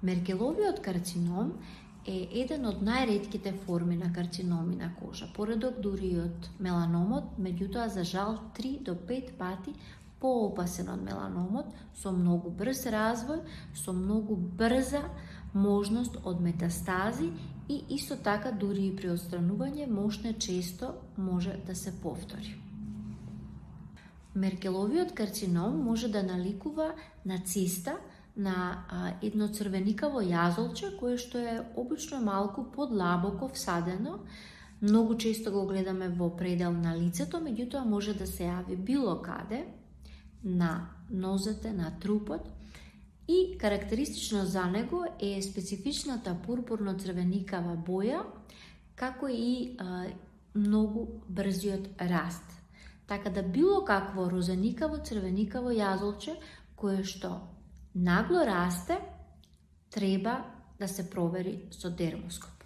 Меркеловиот карцином е еден од најретките форми на карциноми на кожа, поредок дури и од меланомот, меѓутоа за жал 3 до 5 пати поопасен од меланомот, со многу брз развој, со многу брза можност од метастази и исто така дури и при отстранување мошне често може да се повтори. Меркеловиот карцином може да наликува на циста, на едно црвеникаво јазолче, кое што е обично малку подлабоко всадено. Многу често го гледаме во предел на лицето, меѓутоа може да се јави било каде, на нозете, на трупот. И карактеристично за него е специфичната пурпурно-црвеникава боја, како и многу брзиот раст. Така да било какво розеникаво, црвеникаво јазолче, кое што нагло расте, треба да се провери со дермоскоп.